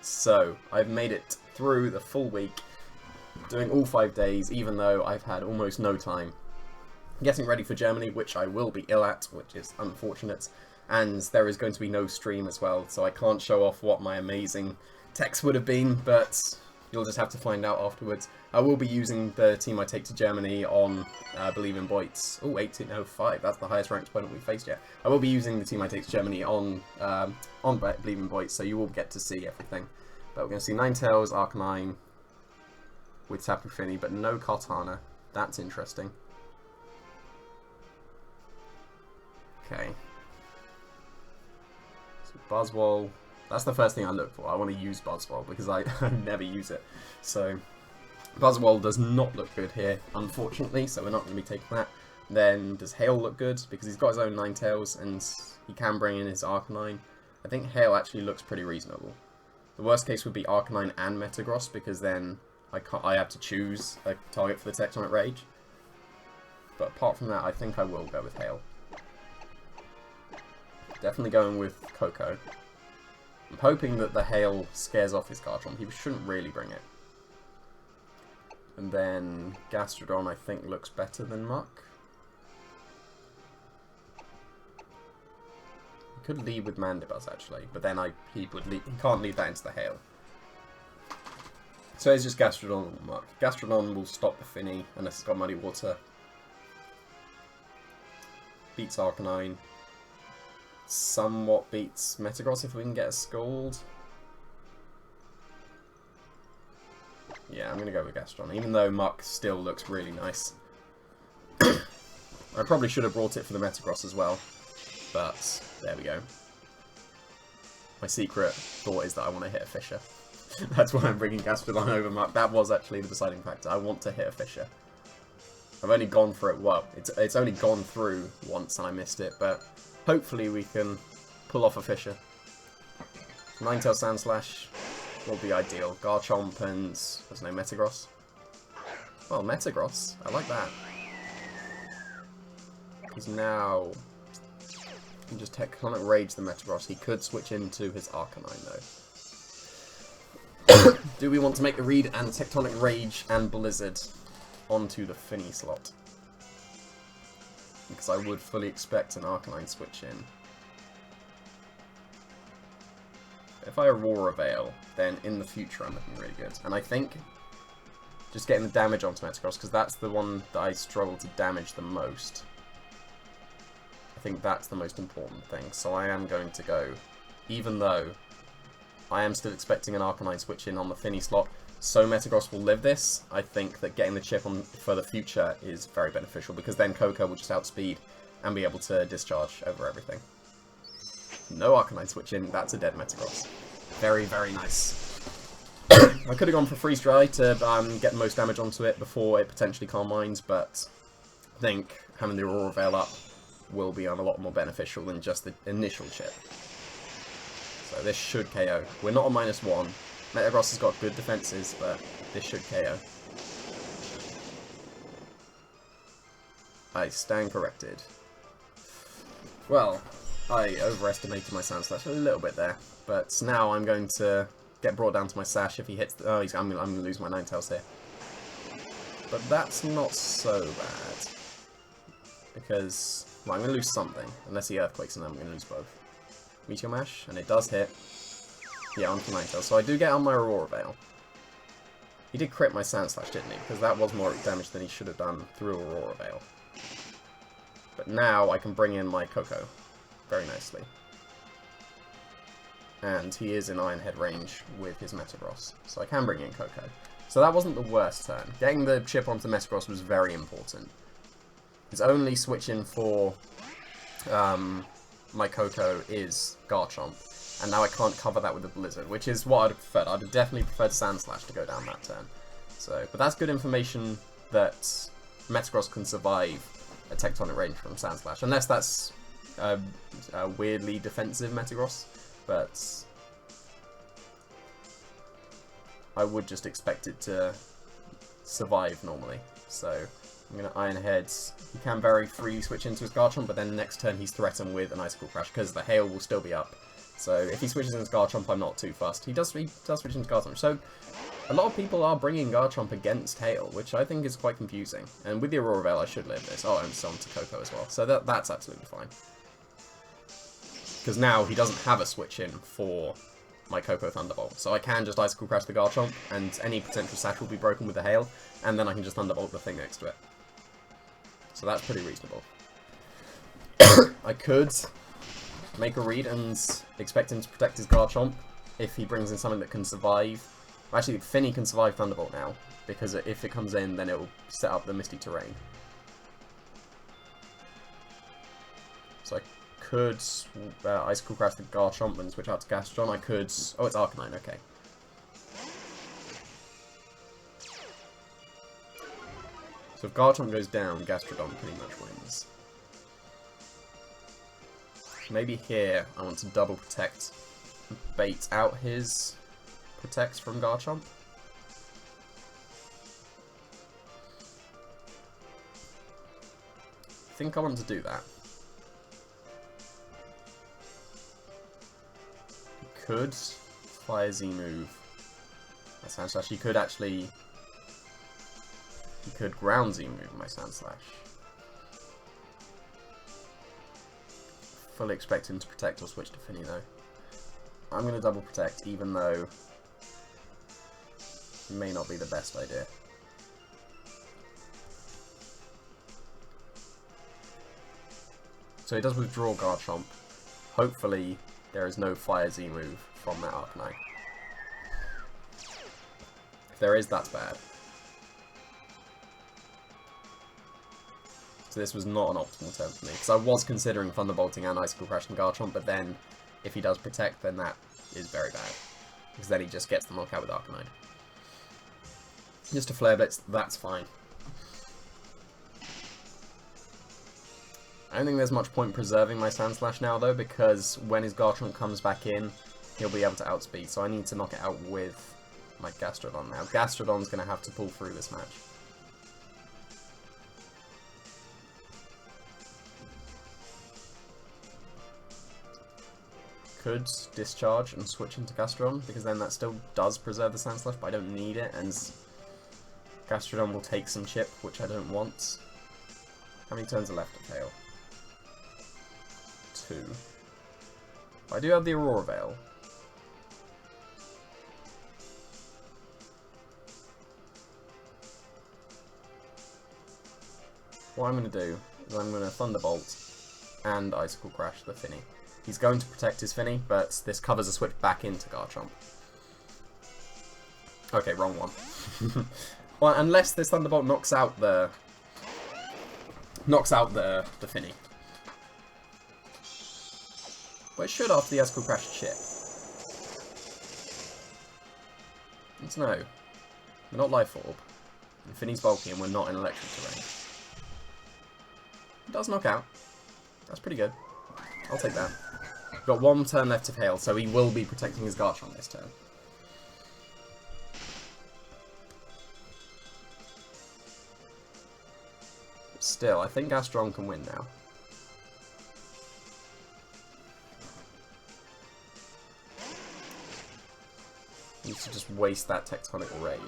So, I've made it through the full week, doing all 5 days, even though I've had almost no time. Getting ready for Germany, which I will be ill at, which is unfortunate, and there is going to be no stream as well, so I can't show off what my amazing text would have been, but you'll just have to find out afterwards. I will be using the team I take to Germany on, I believe in Boyt. Oh, 1805, that's the highest ranked opponent we've faced yet. I will be using the team I take to Germany on believe in Boyt, so you will get to see everything. But we're going to see Ninetales, Arcanine with Tapu Fini, but no Kartana. That's interesting. Okay. So Buzzwole. That's the first thing I look for. I want to use Buzzwole because I never use it. So Buzzwole does not look good here, unfortunately, so we're not going to be taking that. Then does Hail look good? Because he's got his own Ninetales and he can bring in his Arcanine. I think Hail actually looks pretty reasonable. The worst case would be Arcanine and Metagross, because then I have to choose a target for the Tectonic Rage. But apart from that, I think I will go with Hail. Definitely going with Coco. I'm hoping that the Hail scares off his Garchomp. He shouldn't really bring it. And then Gastrodon, I think, looks better than Muck. He could lead with Mandibuzz, actually, but then he can't lead that into the Hail. So it's just Gastrodon or Muck. Gastrodon will stop the Fini unless it's got Muddy Water. Beats Arcanine. Somewhat beats Metagross if we can get a Scald. Yeah, I'm going to go with Gastrodon, even though Muck still looks really nice. I probably should have brought it for the Metagross as well, but there we go. My secret thought is that I want to hit a Fissure. That's why I'm bringing Gastrodon over Muck. That was actually the deciding factor. I want to hit a Fissure. I've only gone for it, well, it's only gone through once and I missed it, but hopefully we can pull off a Fissure. Ninetales Sandslash will be ideal. Garchomp and, what's his name, Metagross? Well, Metagross, I like that. He's now... He can just Tectonic Rage the Metagross. He could switch into his Arcanine, though. Do we want to make the read and Tectonic Rage and Blizzard onto the Fini slot? Because I would fully expect an Arcanine switch in. If I Aurora Veil, then in the future I'm looking really good. And I think just getting the damage onto Metagross, because that's the one that I struggle to damage the most. I think that's the most important thing. So I am going to go, even though I am still expecting an Arcanine switch in on the Fini slot, so Metagross will live this. I think that getting the chip on for the future is very beneficial, because then Coco will just outspeed and be able to discharge over everything. No Arcanine switch in, that's a dead Metagross. Very, very nice. I could have gone for Freeze Dry to get the most damage onto it before it potentially Calm Minds, but I think having the Aurora Veil up will be a lot more beneficial than just the initial chip. So this should KO. We're not on -1. Metagross has got good defenses, but this should KO. I stand corrected. Well, I overestimated my Sandslash a little bit there, but now I'm going to get brought down to my Sash if he hits the... Oh, I'm going to lose my Ninetales here. But that's not so bad. Because, well, I'm going to lose something. Unless he Earthquakes, and then I'm going to lose both. Meteor Mash, and it does hit. Yeah, onto Ninetales. So I do get on my Aurora Veil. He did crit my Sandslash, didn't he? Because that was more damage than he should have done through Aurora Veil. But now I can bring in my Coco very nicely. And he is in Iron Head range with his Metagross. So I can bring in Coco. So that wasn't the worst turn. Getting the chip onto Metagross was very important. His only switch in for my Coco is Garchomp. And now I can't cover that with a Blizzard, which is what I'd have preferred. I'd have definitely preferred Sandslash to go down that turn. So, but that's good information that Metagross can survive a Tectonic Range from Sandslash. Unless that's a weirdly defensive Metagross. But I would just expect it to survive normally. So I'm going to Iron Head. He can very freely switch into his Garchomp, but then next turn he's threatened with an Icicle Crash because the Hail will still be up. So if he switches into Garchomp, I'm not too fussed. He does switch into Garchomp. So a lot of people are bringing Garchomp against Hail, which I think is quite confusing. And with the Aurora Veil, I should live this. Oh, and so on to Coco as well. So that's absolutely fine. Because now he doesn't have a switch in for my Coco Thunderbolt. So I can just Icicle Crash the Garchomp, and any potential sash will be broken with the Hail, and then I can just Thunderbolt the thing next to it. So that's pretty reasonable. I could make a read and expect him to protect his Garchomp if he brings in something that can survive. Actually, Finny can survive Thunderbolt now, because if it comes in, then it will set up the Misty Terrain. So I could Icicle Crash the Garchomp and switch out to Gastrodon. I could... Oh, it's Arcanine, okay. So if Garchomp goes down, Gastrodon pretty much wins. Maybe here I want to double protect, bait out his protects from Garchomp. I think I want to do that. He could Fire Z move. My Sandslash. He could actually. He could Ground Z move my Sandslash. Fully expect him to protect or switch to Finny though. I'm going to double protect even though it may not be the best idea. So he does withdraw Garchomp. Hopefully there is no Fire Z move from that Arcanine. If there is, that's bad. So this was not an optimal turn for me, because I was considering Thunderbolting and Icicle Crashing Garchomp, but then if he does protect, then that is very bad, because then he just gets the knockout with Arcanine. Just a Flare Blitz, that's fine. I don't think there's much point preserving my Sandslash now though, because when his Garchomp comes back in, he'll be able to outspeed, so I need to knock it out with my Gastrodon now. Gastrodon's going to have to pull through this match. Could discharge and switch into Gastrodon, because then that still does preserve the Sandslash, but I don't need it, and Gastrodon will take some chip, which I don't want. How many turns are left of Hail? 2. I do have the Aurora Veil. What I'm going to do is I'm going to Thunderbolt and Icicle Crash the Finny. He's going to protect his Finny, but this covers a switch back into Garchomp. Okay, wrong one. Well, unless this Thunderbolt knocks out the Finny. But it should after the Icicle Crash chip. I don't know. We're not Life Orb. And Finny's bulky and we're not in electric terrain. It does knock out. That's pretty good. I'll take that. We've got 1 turn left of Hail, so he will be protecting his Garchomp this turn. Still, I think Gastrodon can win now. Needs to just waste that Tectonic Rage.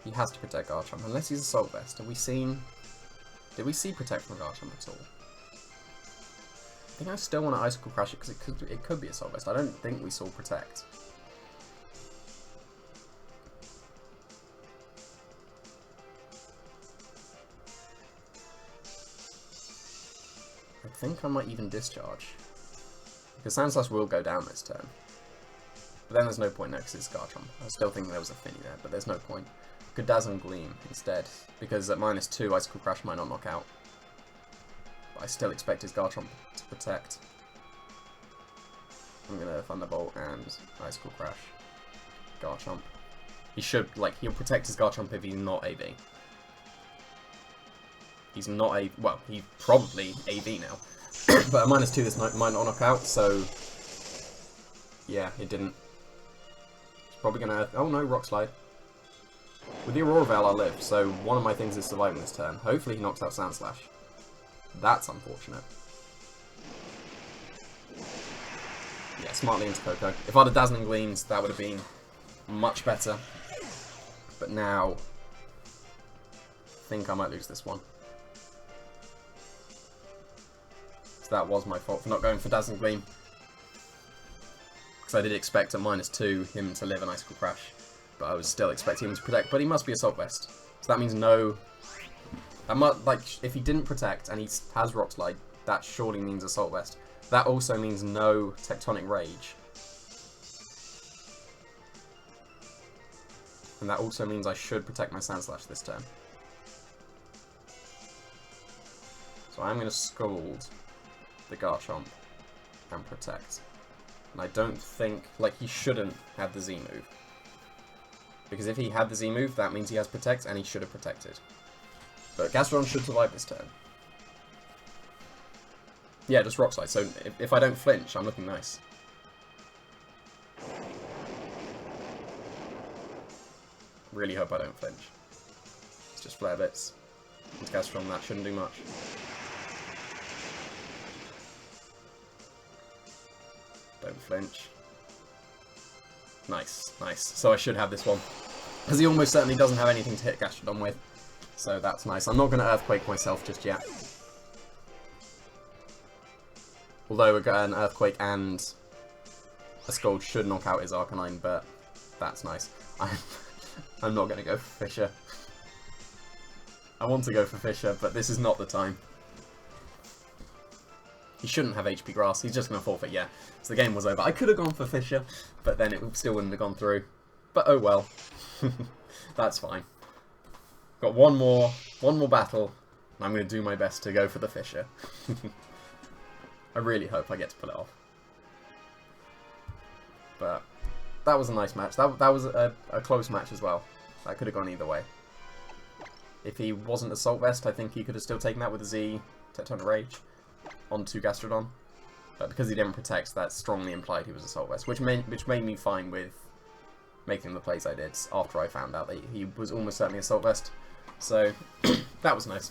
He has to protect Garchomp, unless he's Assault Vest. Have we seen... Did we see Protect from Garchomp at all? I think I still want to Icicle Crash it, because it could be Assault Vest. I don't think we saw Protect. I think I might even Discharge. Because Sandslash will go down this turn. But then there's no point now because it's Garchomp. I still think there was a Finny there, but there's no point. Could Dazzle and Gleam instead, because at -2 Icicle Crash might not knock out. But I still expect his Garchomp to protect. I'm gonna Thunderbolt and Icicle Crash Garchomp. He should, like, he'll protect his Garchomp if he's not AV. He's not a, well, he's probably AV now. But at -2 this might not knock out, so yeah, it didn't. It's probably gonna, oh no, Rock Slide. With the Aurora Veil, I'll live, so one of my things is surviving this turn. Hopefully he knocks out Sandslash. That's unfortunate. Yeah, smartly into Coco. If I'd have Dazzling Gleams, that would have been much better. But now, I think I might lose this one. So that was my fault for not going for Dazzling Gleam. Because I did expect at -2 him to live an Icicle Crash. But I was still expecting him to protect. But he must be Assault Vest. So that means no... like, if he didn't protect and he has Rock Slide, that surely means Assault Vest. That also means no Tectonic Rage. And that also means I should protect my Sandslash this turn. So I'm going to Scald the Garchomp and protect. And I don't think... like, he shouldn't have the Z move. Because if he had the Z move, that means he has protect and he should have protected. But Gastrodon should survive this turn. Yeah, just Rock Slide. So if I don't flinch, I'm looking nice. Really hope I don't flinch. It's just Flare Bits. Into Gastrodon, that shouldn't do much. Don't flinch. Nice, nice. So I should have this one. Because he almost certainly doesn't have anything to hit Gastrodon with. So that's nice. I'm not going to Earthquake myself just yet. Although an Earthquake and a Scald should knock out his Arcanine, but that's nice. I'm not going to go for Fissure. I want to go for Fissure, but this is not the time. He shouldn't have HP Grass, he's just going to forfeit, yeah. So the game was over. I could have gone for Fissure, but then it still wouldn't have gone through. But oh well. That's fine. Got one more battle, and I'm going to do my best to go for the Fissure. I really hope I get to pull it off. But that was a nice match. That was a close match as well. That could have gone either way. If he wasn't Assault Vest, I think he could have still taken that with a Z Tectonic Rage onto Gastrodon. But because he didn't protect, that strongly implied he was Assault Vest, which made me fine with making the plays I did after I found out that he was almost certainly Assault Vest. So that was nice.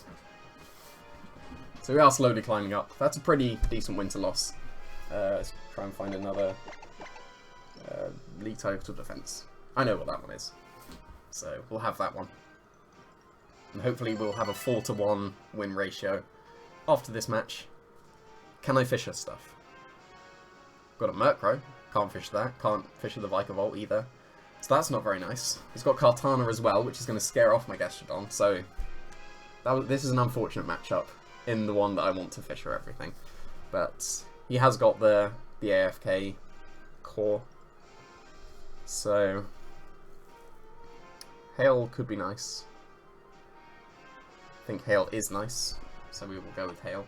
So we are slowly climbing up. That's a pretty decent winter loss. Let's try and find another League Total Defense. I know what that one is. So we'll have that one. And hopefully we'll have a 4-to-1 win ratio after this match. Can I Fissure stuff? Got a Murkrow. Can't Fissure that. Can't Fissure the Vikavolt either. So that's not very nice. He's got Kartana as well, which is going to scare off my Gastrodon. So this is an unfortunate matchup in the one that I want to Fissure everything. But he has got the AFK core. So Hail could be nice. I think Hail is nice, so we will go with Hail.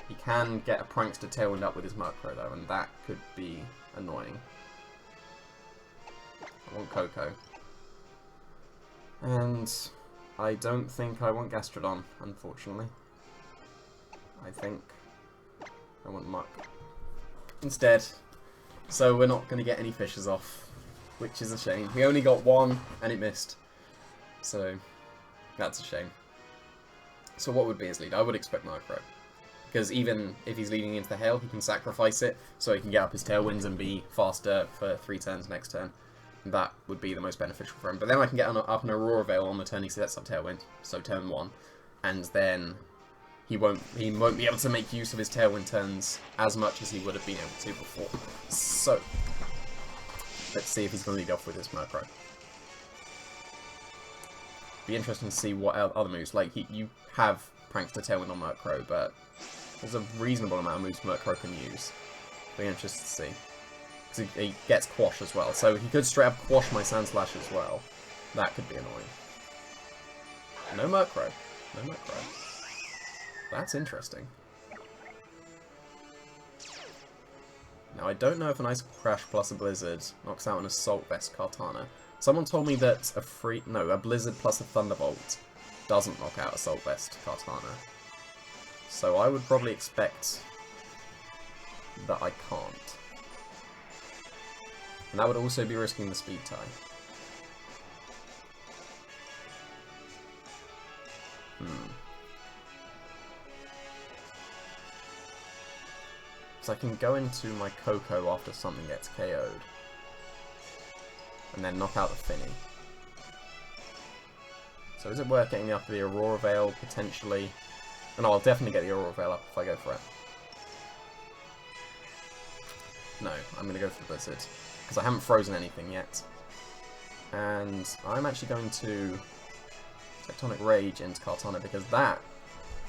He can get a Prankster Tailwind up with his Murkrow though, and that could be annoying. I want Coco. And I don't think I want Gastrodon, unfortunately. I think I want Muck instead. So we're not going to get any Fissures off, which is a shame. We only got one, and it missed. So that's a shame. So what would be his lead? I would expect Murkrow. Because even if he's leading into the Hail, he can sacrifice it, so he can get up his Tailwinds and be faster for 3 turns next turn. That would be the most beneficial for him. But then I can get up an Aurora Veil on the turn he sets up Tailwind, so turn 1. And then he won't be able to make use of his Tailwind turns as much as he would have been able to before. So let's see if he's going to lead off with his Murkrow. Be interesting to see what other moves. Like, you have Prankster Tailwind on Murkrow, but there's a reasonable amount of moves Murkrow can use. Be interested to see. Because he gets Quash as well, so he could straight up Quash my Sandslash as well. That could be annoying. No Murkrow. No Murkrow. That's interesting. Now, I don't know if an Icicle Crash plus a Blizzard knocks out an Assault Vest Kartana. Someone told me that a Blizzard plus a Thunderbolt doesn't knock out Assault Vest Kartana. So I would probably expect that I can't. And that would also be risking the Speed Tie. So I can go into my Coco after something gets KO'd. And then knock out the Finny. So is it worth getting up the Aurora Veil, potentially? Oh, no, I'll definitely get the Aurora Veil up if I go for it. No, I'm going to go for the Blizzard. Because I haven't frozen anything yet. And I'm actually going to Tectonic Rage into Kartana, because that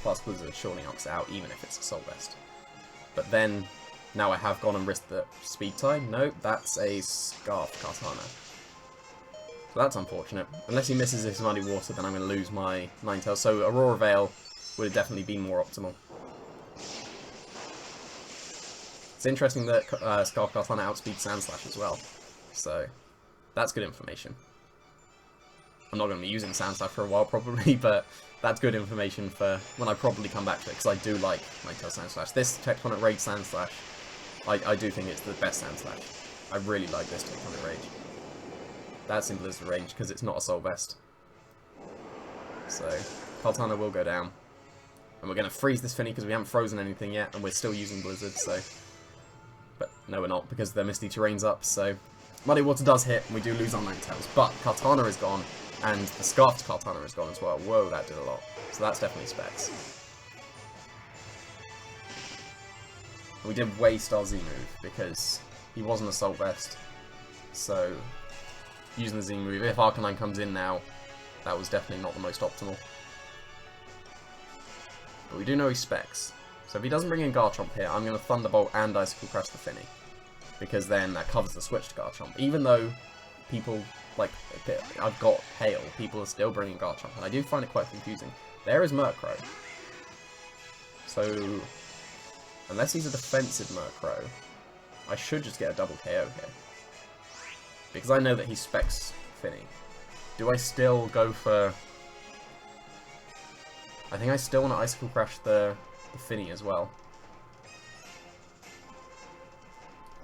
plus Blizzard surely knocks it out, even if it's a Soul Vest. But then, now I have gone and risked the Speed Tide. Nope, that's a Scarf Kartana. So that's unfortunate. Unless he misses this Muddy Water, then I'm going to lose my Ninetales. So Aurora Veil would have definitely been more optimal. It's interesting that Scarf Kartana outspeeds Sandslash as well. So that's good information. I'm not going to be using Sandslash for a while probably, but that's good information for when I probably come back to it, because I do like Ninetales Sandslash. This Tectonic Rage Sandslash, I do think it's the best Sandslash. I really like this Tectonic Rage. That's in Blizzard range, because it's not a Soul Vest. So, Kartana will go down. And we're going to freeze this Finny, because we haven't frozen anything yet, and we're still using Blizzard, so... But, no we're not, because the Misty Terrain's up, so... Muddy Water does hit, and we do lose our Ninetales. But, Kartana is gone, and the Scarfed Kartana is gone as well. Whoa, that did a lot. So that's definitely specs. We did waste our Z move, because he wasn't a Soul Vest. So... Using the Z move, if Arcanine comes in now, that was definitely not the most optimal. But we do know he specs. So if he doesn't bring in Garchomp here, I'm going to Thunderbolt and Icicle Crash the Finny. Because then that covers the switch to Garchomp. Even though people, like, I've got Hail, people are still bringing Garchomp. And I do find it quite confusing. There is Murkrow. So, unless he's a defensive Murkrow, I should just get a double KO here. Because I know that he specs Finny. Do I still go for... I think I still want to Icicle Crash the Finny as well.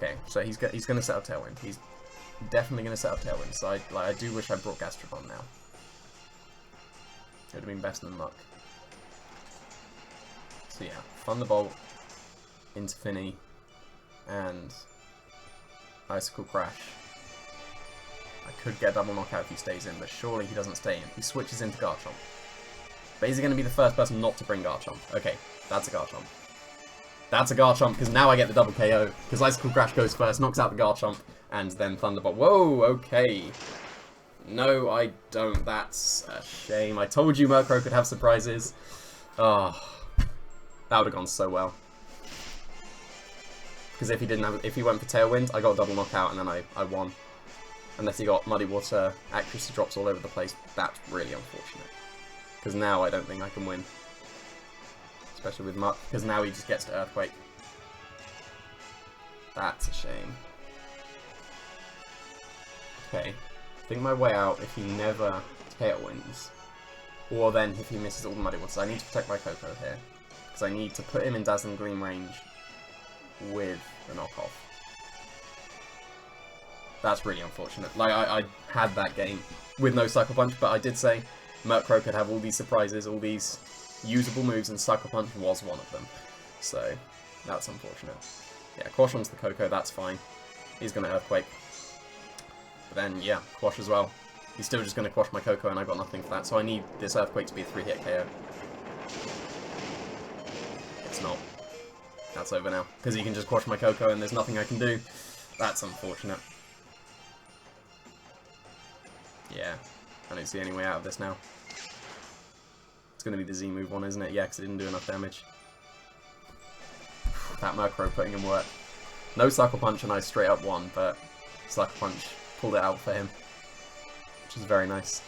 Okay, so he's going to set up Tailwind. He's definitely going to set up Tailwind. So I do wish I brought Gastrodon now. It would have been better than Muck. So yeah, Thunderbolt into Finny and Icicle Crash. I could get a double knockout if he stays in, but surely he doesn't stay in. He switches into Garchomp. But is he going to be the first person not to bring Garchomp? Okay, that's a Garchomp. That's a Garchomp, because now I get the double KO. Because Icicle Crash goes first, knocks out the Garchomp, and then Thunderbolt. Whoa, okay. No, I don't. That's a shame. I told you Murkrow could have surprises. Oh, that would have gone so well. Because if he went for Tailwind, I got a double knockout, and then I won. Unless he got Muddy Water, accuracy drops all over the place. That's really unfortunate. Because now I don't think I can win. Especially with Muck, because now he just gets to Earthquake. That's a shame. Okay, I think my way out if he never Tailwinds. Or then if he misses all the Muddy Waters. I need to protect my Coco here. Because I need to put him in Dazzling Gleam range with the knockoff. That's really unfortunate. Like, I had that game with no Cycle Punch, but I did say Murkrow could have all these surprises, all these usable moves, and Cycle Punch was one of them. So, that's unfortunate. Yeah, Quash onto the Coco, that's fine. He's going to Earthquake. But then, yeah, Quash as well. He's still just going to Quash my Coco, and I got nothing for that, so I need this Earthquake to be a 3-hit KO. It's not. That's over now. Because he can just Quash my Coco, and there's nothing I can do. That's unfortunate. Yeah, I don't see any way out of this now. It's going to be the Z move one, isn't it? Yeah, because it didn't do enough damage. That Murkrow putting in work. No Cycle Punch and I straight up won, but Cycle Punch pulled it out for him. Which is very nice.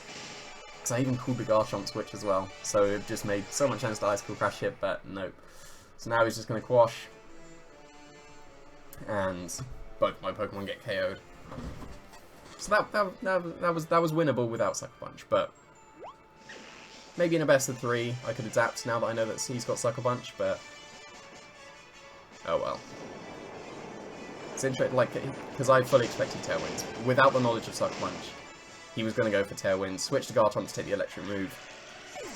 Because I even called the Garchomp switch as well, so it just made so much sense to Icicle Crash hit, but nope. So now he's just going to Quash. And both my Pokemon get KO'd. So that was winnable without Sucker Punch, but maybe in a best of 3 I could adapt now that I know that he's got Sucker Punch, but oh well. It's interesting, like, because I fully expected Tailwinds. Without the knowledge of Sucker Punch, he was going to go for Tailwind, switch to Garchomp to take the electric move,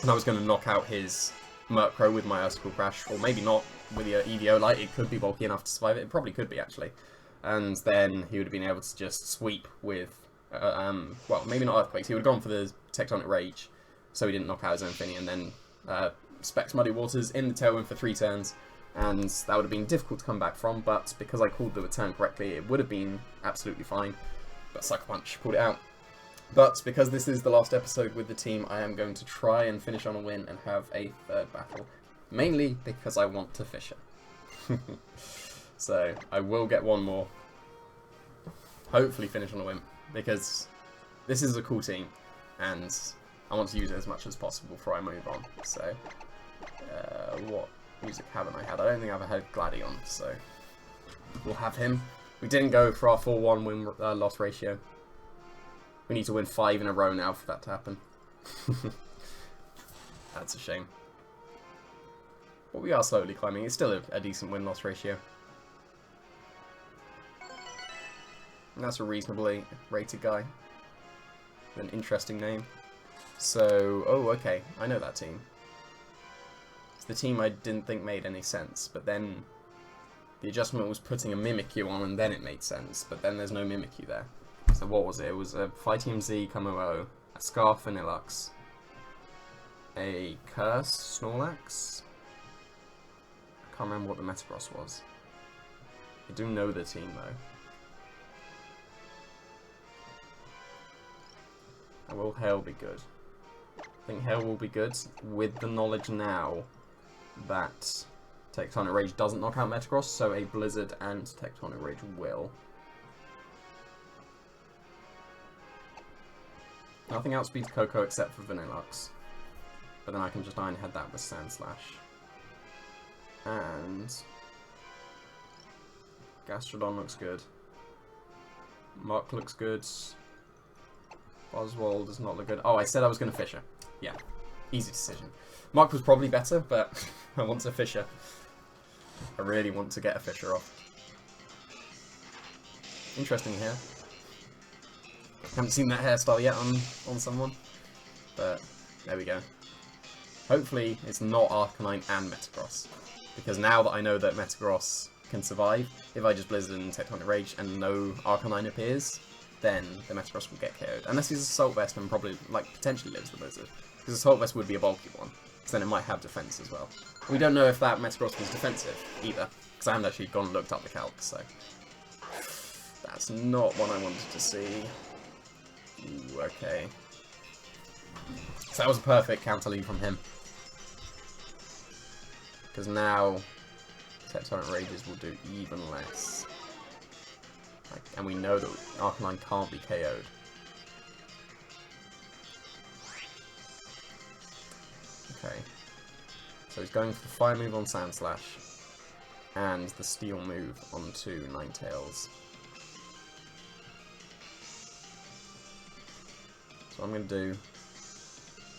and I was going to knock out his Murkrow with my Icicle Crash, or maybe not with the EVO Light. It could be bulky enough to survive it. It probably could be, actually. And then he would have been able to just sweep with, well, maybe not Earthquakes. He would have gone for the Tectonic Rage, so he didn't knock out his own Finny, and then Specs Muddy Waters in the Tailwind for 3 turns, and that would have been difficult to come back from, but because I called the return correctly, it would have been absolutely fine. But Sucker Punch pulled it out. But because this is the last episode with the team, I am going to try and finish on a win and have a 3rd battle. Mainly because I want to Fissure. So, I will get one more. Hopefully finish on a win, because this is a cool team, and I want to use it as much as possible before I move on. So, what music haven't I had? I don't think I've had Gladion, so we'll have him. We didn't go for our 4-1 win-loss ratio. We need to win 5 in a row now for that to happen. That's a shame. But we are slowly climbing. It's still a decent win-loss ratio. And that's a reasonably rated guy. With an interesting name. So, oh, okay. I know that team. It's the team I didn't think made any sense, but then the adjustment was putting a Mimikyu on, and then it made sense. But then there's no Mimikyu there. So what was it? It was a Fighting Z Kamuro, a Scarf Vanillux, a Curse Snorlax. I can't remember what the Metagross was. I do know the team though. Will Hail be good? I think Hail will be good with the knowledge now that Tectonic Rage doesn't knock out Metagross, so a Blizzard and Tectonic Rage will. Nothing outspeeds Coco except for Vanillux. But then I can just Iron Head that with Sand Slash. And Gastrodon looks good. Mark looks good. Oswald does not look good. Oh, I said I was going to Fissure. Yeah, easy decision. Mark was probably better, but I want to Fissure. I really want to get a Fissure off. Interesting hair. Haven't seen that hairstyle yet on someone, but there we go. Hopefully it's not Arcanine and Metagross, because now that I know that Metagross can survive, if I just Blizzard and Tectonic Rage and no Arcanine appears, then the Metagross will get KO'd. Unless he's Assault Vest and probably, like, potentially lives the Blizzard, because Assault Vest would be a bulky one, so then it might have defense as well. We don't know if that Metagross was defensive either, because I haven't actually gone and looked up the calc, so that's not what I wanted to see. Ooh, okay. So that was a perfect counter lead from him. Because now Tectonic Rages will do even less. And we know that Arcanine can't be KO'd. Okay. So he's going for the Fire move on Sand Slash. And the Steel move onto Ninetales. So what I'm going to do...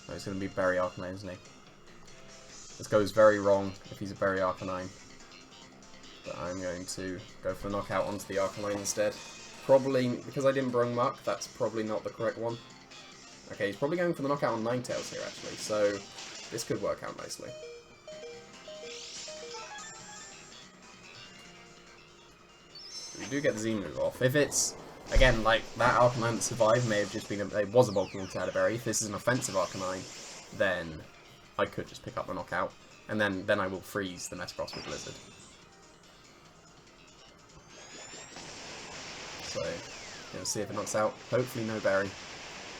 Oh, it's going to be Berry Arcanine, isn't he? This goes very wrong if he's a Berry Arcanine. But I'm going to go for the knockout onto the Arcanine instead. Probably, because I didn't Brung Muck, that's probably not the correct one. Okay, he's probably going for the knockout on Ninetales here, actually, so this could work out nicely. We do get the Z move off. If it's... Again, like, that Arcanine that survived may have just been it was a bulky one to Berry. If this is an offensive Arcanine, then I could just pick up the knockout. And then I will freeze the Metagross with Blizzard. So, gonna see if it knocks out. Hopefully no Berry.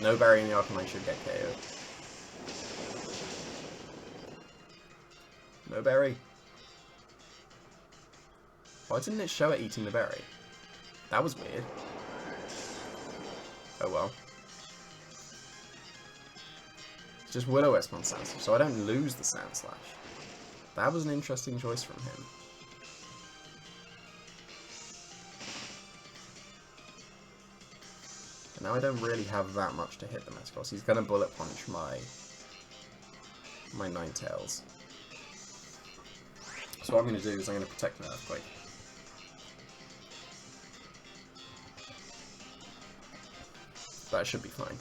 No Berry in the Arcanine should get KO'd. No Berry. Why didn't it show it eating the berry? That was weird. Oh well. It's just Will-O-Wisp on Sand Slash, so I don't lose the Sand Slash. That was an interesting choice from him. And now I don't really have that much to hit the Metagross. He's gonna Bullet Punch my Ninetales. So what I'm gonna do is I'm gonna protect an Earthquake. That should be fine.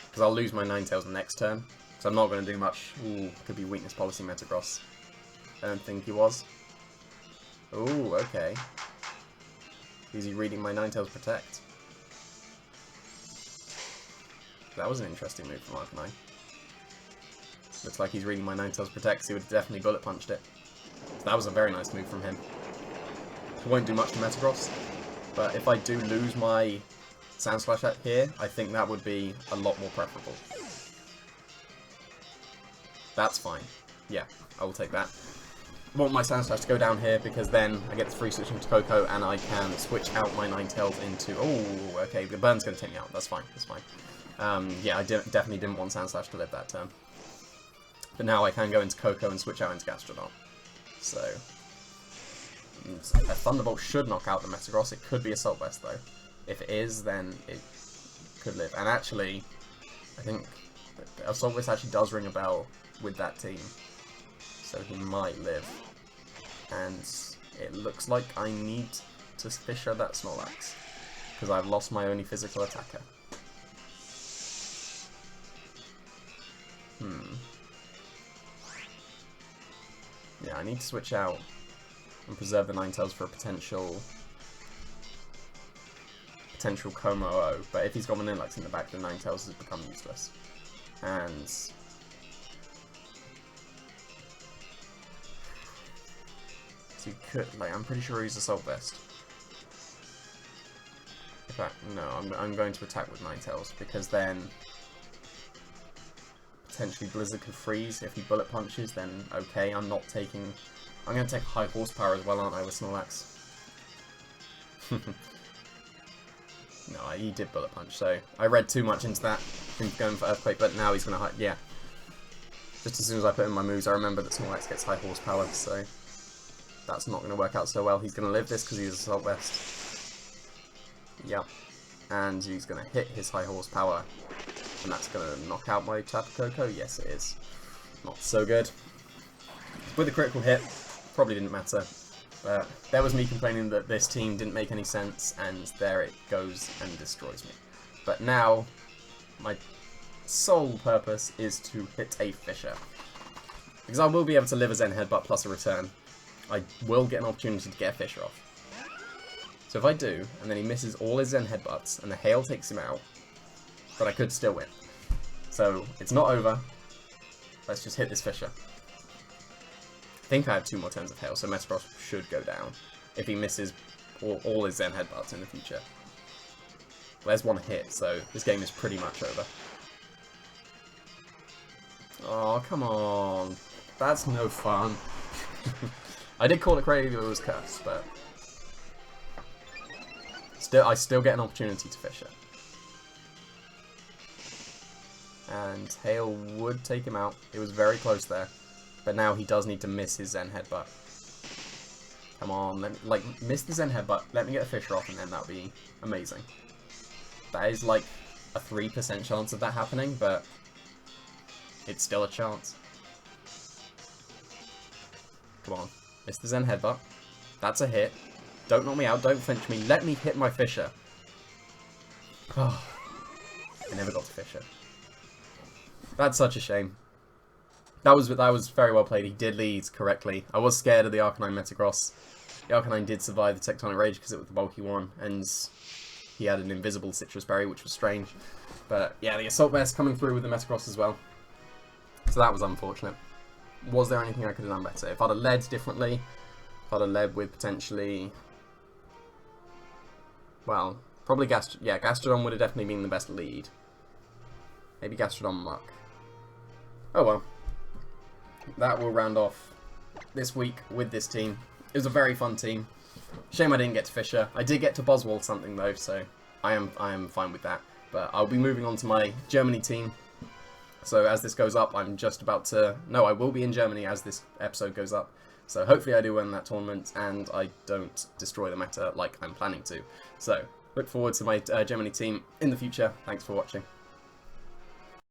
Because I'll lose my Ninetales next turn, So I'm not going to do much. Ooh, could be weakness policy Metagross. I don't think he was. Ooh, okay. Is he reading my Ninetales Protect? That was an interesting move from Arcanine. Looks like he's reading my Ninetales Protect, so he would have definitely Bullet Punched it. So that was a very nice move from him. It won't do much to Metagross, but if I do lose my Sandslash out here, I think that would be a lot more preferable. That's fine. Yeah, I will take that. I want my Sandslash to go down here because then I get the free switching to Koko and I can switch out my Ninetales into... Oh, okay, the burn's going to take me out. That's fine, that's fine. Yeah, I definitely didn't want Sandslash to live that turn. But now I can go into Koko and switch out into Gastrodon. So, a Thunderbolt should knock out the Metagross. It could be Assault Vest though. If it is, then it could live. And actually, I think Assault Vest actually does ring a bell with that team. So he might live. And it looks like I need to Fissure that Snorlax. Because I've lost my only physical attacker. Yeah, I need to switch out and preserve the Ninetales for a potential Como-O, but if he's got Vanilluxe in the back, the Ninetales has become useless. And so you could, like, I'm pretty sure he's Assault Vest. In fact, no, I'm going to attack with Ninetales because then potentially Blizzard could freeze. If he Bullet Punches, then okay, I'm going to take high horsepower as well, aren't I, with Snorlax? No, he did Bullet Punch, so I read too much into that, him going for Earthquake, but now he's going to yeah. Just as soon as I put in my moves, I remember that Snorlax gets high horsepower, so that's not going to work out so well. He's going to live this because he's Assault Vest. Yep. And he's going to hit his high horsepower. And that's going to knock out my Tapu Koko? Yes, it is. Not so good. With a critical hit, probably didn't matter. But there was me complaining that this team didn't make any sense, and there it goes and destroys me. But now, my sole purpose is to hit a Fissure. Because I will be able to live a Zen Headbutt plus a return. I will get an opportunity to get a Fissure off. So if I do, and then he misses all his Zen Headbutts, and the Hail takes him out, but I could still win. So, it's not over. Let's just hit this Fissure. I think I have 2 more turns of Hail, so Metagross should go down if he misses all his Zen Headbutts in the future. Well, there's one hit, so this game is pretty much over. Oh, come on. That's no fun. I did call it crazy if it was cursed, but I still get an opportunity to Fissure. And Hail would take him out. It was very close there. But now he does need to miss his Zen Headbutt. Come on, miss the Zen Headbutt, let me get a Fissure off, and then that'll be amazing. That is like a 3% chance of that happening, but it's still a chance. Come on, miss the Zen Headbutt. That's a hit. Don't knock me out, don't flinch me, let me hit my Fissure. Oh, I never got to Fissure. That's such a shame. That was very well played. He did lead correctly. I was scared of the Arcanine Metagross. The Arcanine did survive the Tectonic Rage because it was the bulky one, and he had an invisible Citrus Berry, which was strange. But yeah, the Assault Vest coming through with the Metagross as well. So that was unfortunate. Was there anything I could have done better? If I'd have led differently, if I'd have led with potentially... Well, probably Gastrodon would have definitely been the best lead. Maybe Gastrodon Muck. Oh well. That will round off this week with this team. It was a very fun team. Shame I didn't get to Fissure. I did get to Boswell something though, so I am fine with that. But I'll be moving on to my Germany team. So as this goes up, I'm just about to... No, I will be in Germany as this episode goes up. So hopefully I do win that tournament and I don't destroy the meta like I'm planning to. So look forward to my Germany team in the future. Thanks for watching.